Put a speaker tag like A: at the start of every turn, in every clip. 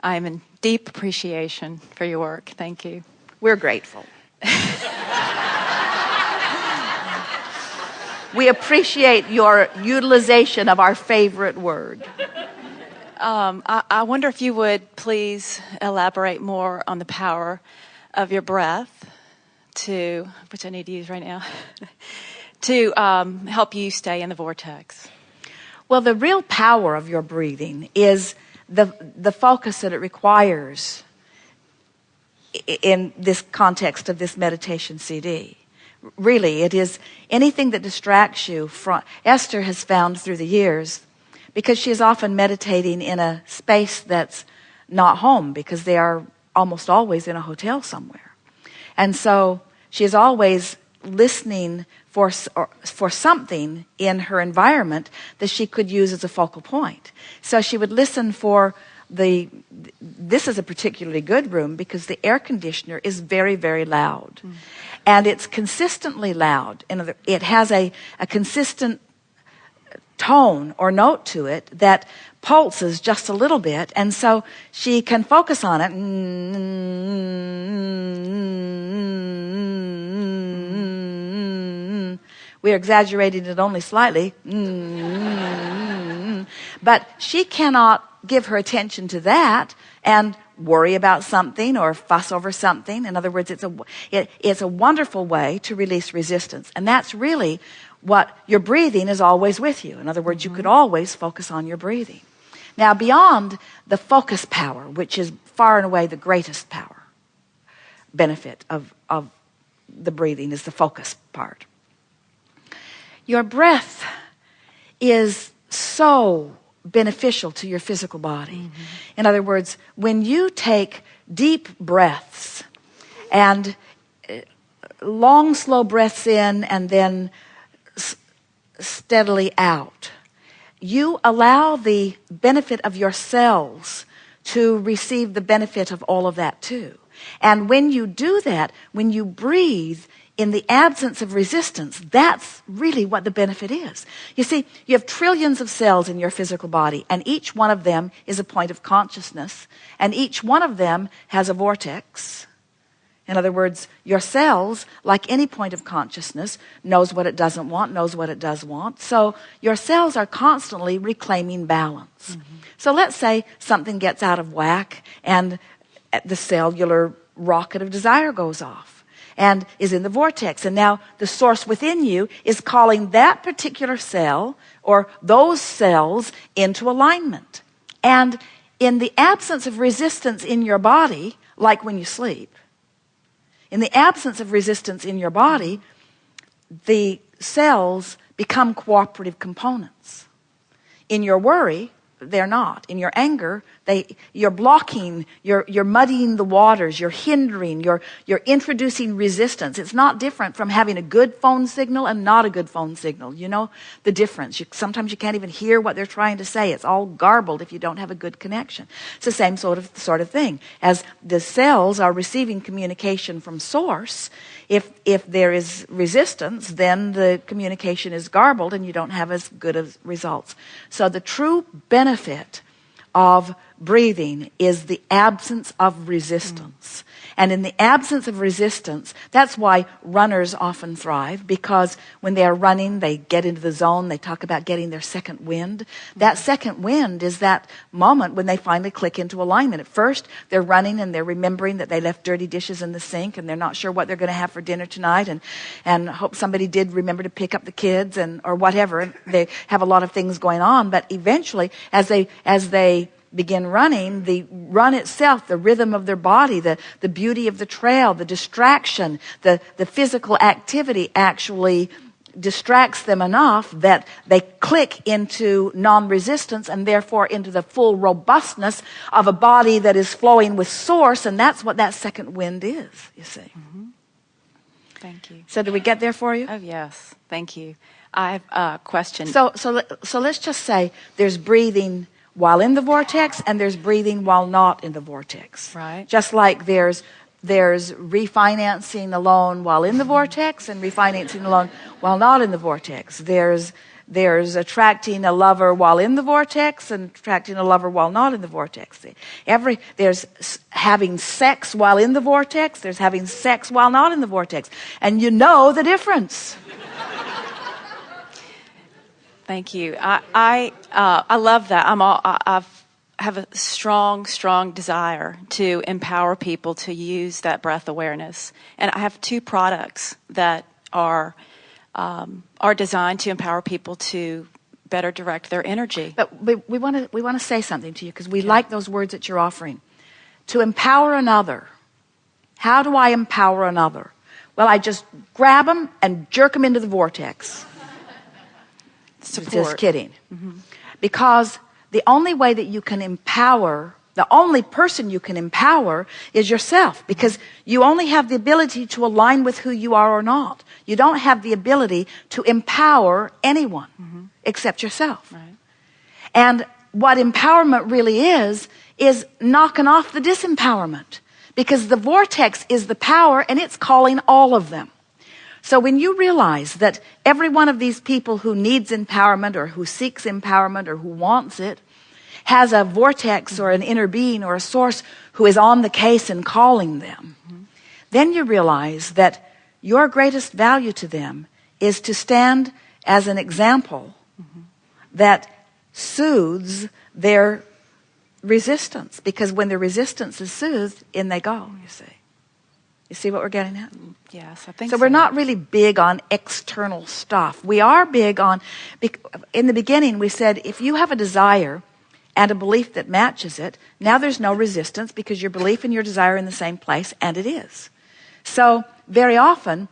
A: I'm in deep appreciation for your work. Thank you.
B: We're grateful. We appreciate your utilization of our favorite word.
A: I wonder if you would please elaborate more on the power of your breath which I need to use right now, to help you stay in the vortex.
B: Well, the real power of your breathing is the focus that it requires in this context of this meditation CD. Really, it is anything that distracts you from... Esther has found through the years, because she is often meditating in a space that's not home, because they are almost always in a hotel somewhere. And so she is always listening for something in her environment that she could use as a focal point. So she would listen for this is a particularly good room because the air conditioner is very, very loud. Mm. And it's consistently loud. It has a consistent tone or note to it that pulses just a little bit, and so she can focus on it. We're exaggerating it only slightly. But she cannot give her attention to that and worry about something or fuss over something. In other words, it's a wonderful way to release resistance. And that's really what your breathing is always with you. In other words, you could always focus on your breathing. Now, beyond the focus power, which is far and away the greatest power, benefit of the breathing is the focus part. Your breath is so beneficial to your physical body. Mm-hmm. In other words, when you take deep breaths and long, slow breaths in and then steadily out, you allow the benefit of your cells to receive the benefit of all of that too. And when you do that, when you breathe in the absence of resistance, that's really what the benefit is. You see, you have trillions of cells in your physical body, and each one of them is a point of consciousness, and each one of them has a vortex. In other words, your cells, like any point of consciousness, knows what it doesn't want, knows what it does want. So your cells are constantly reclaiming balance. Mm-hmm. So let's say something gets out of whack and the cellular rocket of desire goes off and is in the vortex. And now the source within you is calling that particular cell or those cells into alignment. And in the absence of resistance in your body, like when you sleep, in the absence of resistance in your body, the cells become cooperative components. In your worry, they're not. In your anger, you're blocking, you're muddying the waters, you're hindering, you're introducing resistance. It's not different from having a good phone signal and not a good phone signal. You know the difference. Sometimes you can't even hear what they're trying to say. It's all garbled if you don't have a good connection. It's the same sort of thing. As the cells are receiving communication from source, if there is resistance, then the communication is garbled and you don't have as good as results. So the true benefit of breathing is the absence of resistance. And in the absence of resistance, that's why runners often thrive, because when they are running, they get into the zone. They talk about getting their second wind. That second wind is that moment when they finally click into alignment. At first, they're running and they're remembering that they left dirty dishes in the sink and they're not sure what they're going to have for dinner tonight, and hope somebody did remember to pick up the kids or whatever. They have a lot of things going on, but eventually, as they begin running, the run itself, the rhythm of their body, the beauty of the trail, the distraction, the physical activity actually distracts them enough that they click into non-resistance and therefore into the full robustness of a body that is flowing with source, and that's what that second wind is, you see.
A: Mm-hmm. Thank you.
B: So did we get there for you?
A: Oh, yes. Thank you. I have a question.
B: So let's just say there's breathing while in the vortex, and there's breathing while not in the vortex.
A: Right.
B: Just like there's refinancing a loan while in the vortex and refinancing a loan while not in the vortex. There's there's attracting a lover while in the vortex and attracting a lover while not in the vortex. There's having sex while in the vortex. There's having sex while not in the vortex. And you know the difference.
A: Thank you. I love that. I have a strong desire to empower people to use that breath awareness. And I have 2 products that are designed to empower people to better direct their energy.
B: But we want to say something to you because we like those words that you're offering. To empower another. How do I empower another? Well, I just grab them and jerk them into the vortex.
A: Support.
B: Just kidding. Mm-hmm. Because the only way that you can empower, the only person you can empower is yourself, because you only have the ability to align with who you are or not. You don't have the ability to empower anyone except yourself.
A: Right.
B: And what empowerment really is knocking off the disempowerment, because the vortex is the power and it's calling all of them. So when you realize that every one of these people who needs empowerment or who seeks empowerment or who wants it has a vortex or an inner being or a source who is on the case and calling them, then you realize that your greatest value to them is to stand as an example that soothes their resistance. Because when the resistance is soothed, in they go, you see. You see what we're getting at?
A: Yes, I think
B: so. We're not really big on external stuff. We are big on, in the beginning we said, if you have a desire and a belief that matches it, now there's no resistance because your belief and your desire are in the same place, and it is. So very often,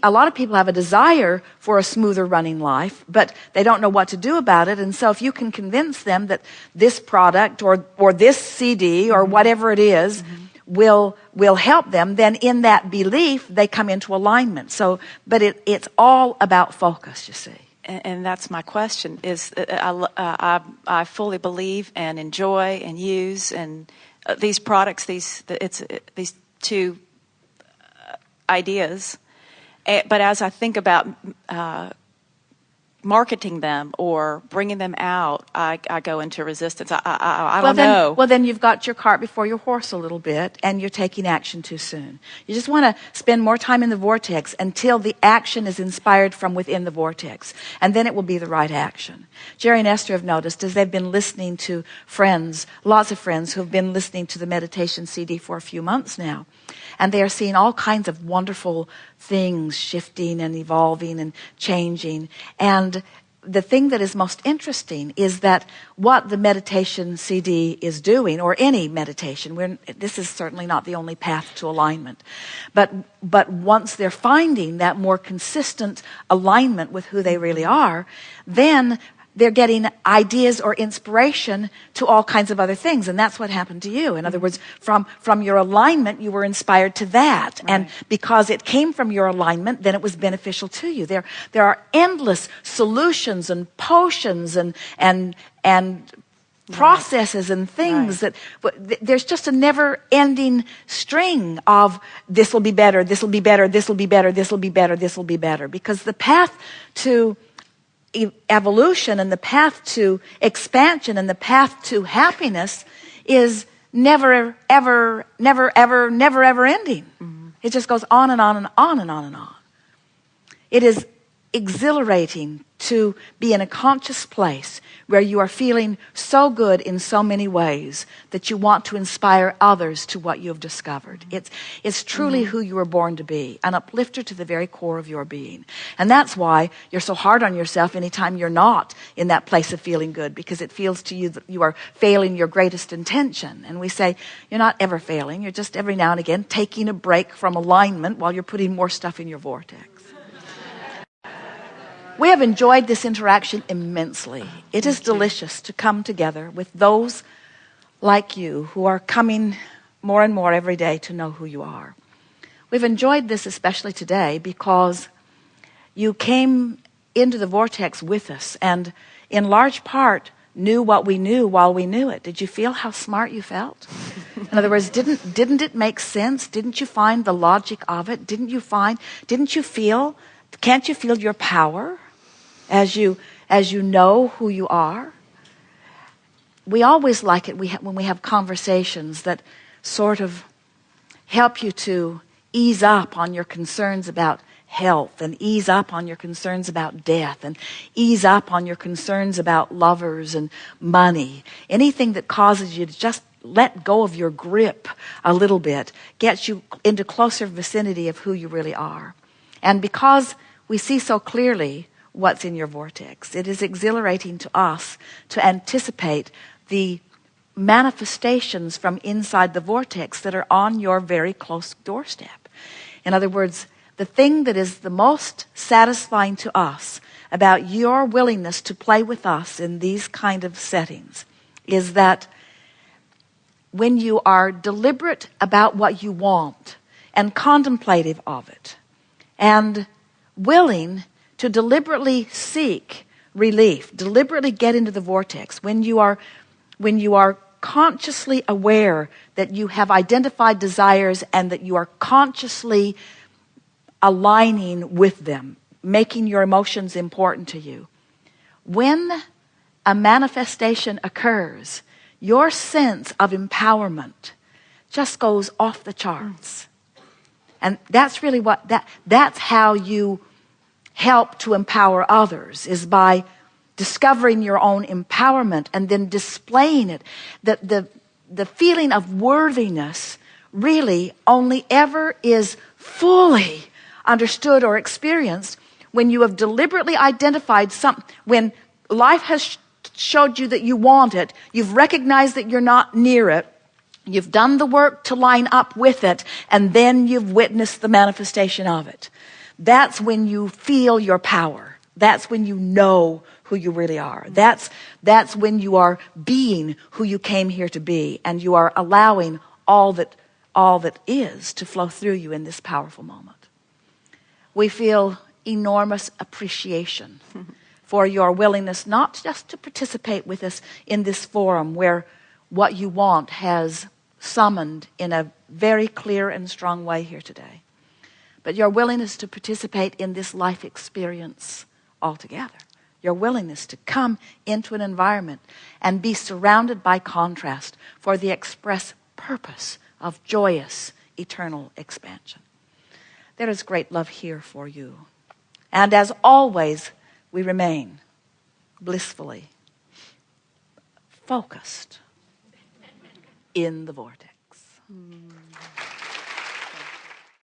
B: a lot of people have a desire for a smoother running life, but they don't know what to do about it. And so if you can convince them that this product or this CD or whatever it is will help them, then in that belief they come into alignment. So, but it's all about focus, you see.
A: And that's my question. Is I fully believe and enjoy and use and these products, these 2 ideas. But as I think about marketing them or bringing them out, I go into resistance. I don't know.
B: Well, then you've got your cart before your horse a little bit, and you're taking action too soon. You just want to spend more time in the vortex until the action is inspired from within the vortex, and then it will be the right action. Jerry and Esther have noticed as they've been listening to friends, lots of friends who have been listening to the meditation CD for a few months now, and they are seeing all kinds of wonderful things shifting and evolving and changing. And the thing that is most interesting is that what the meditation CD is doing, or any meditation, this is certainly not the only path to alignment, but once they're finding that more consistent alignment with who they really are, then they're getting ideas or inspiration to all kinds of other things. And that's what happened to you. In other words, from your alignment, you were inspired to that. Right. And because it came from your alignment, then it was beneficial to you. There are endless solutions and potions and processes and things that there's just a never-ending string of this will be better, this will be better, this will be better, this will be better, this will be better. Because the path to evolution and the path to expansion and the path to happiness is never ever ending. It just goes on and on and on and on and on. It is exhilarating to be in a conscious place where you are feeling so good in so many ways that you want to inspire others to what you have discovered. It's truly who you were born to be, an uplifter to the very core of your being. And that's why you're so hard on yourself anytime you're not in that place of feeling good, because it feels to you that you are failing your greatest intention. And we say, you're not ever failing, you're just every now and again taking a break from alignment while you're putting more stuff in your vortex. We have enjoyed this interaction immensely. It is delicious to come together with those like you who are coming more and more every day to know who you are. We've enjoyed this especially today because you came into the vortex with us and in large part knew what we knew while we knew it. Did you feel how smart you felt? In other words, didn't it make sense? Didn't you find the logic of it? Can't you feel your power? As you as you know who you are. We always like it when we have conversations that sort of help you to ease up on your concerns about health, and ease up on your concerns about death, and ease up on your concerns about lovers and money. Anything that causes you to just let go of your grip a little bit gets you into closer vicinity of who you really are. And because we see so clearly what's in your vortex, it is exhilarating to us to anticipate the manifestations from inside the vortex that are on your very close doorstep. In other words, the thing that is the most satisfying to us about your willingness to play with us in these kind of settings is that when you are deliberate about what you want and contemplative of it and willing to deliberately seek relief, deliberately get into the vortex, when you are consciously aware that you have identified desires and that you are consciously aligning with them, making your emotions important to you. When a manifestation occurs, your sense of empowerment just goes off the charts. And that's really that's how you help to empower others, is by discovering your own empowerment and then displaying it. The feeling of worthiness really only ever is fully understood or experienced when you have deliberately identified something, when life has showed you that you want it, you've recognized that you're not near it, you've done the work to line up with it, and then you've witnessed the manifestation of it. That's when you feel your power. That's when you know who you really are. That's when you are being who you came here to be, and you are allowing all that is to flow through you in this powerful moment. We feel enormous appreciation for your willingness not just to participate with us in this forum where what you want has summoned in a very clear and strong way here today, but your willingness to participate in this life experience altogether. Your willingness to come into an environment and be surrounded by contrast for the express purpose of joyous, eternal expansion. There is great love here for you. And as always, we remain blissfully focused in the vortex.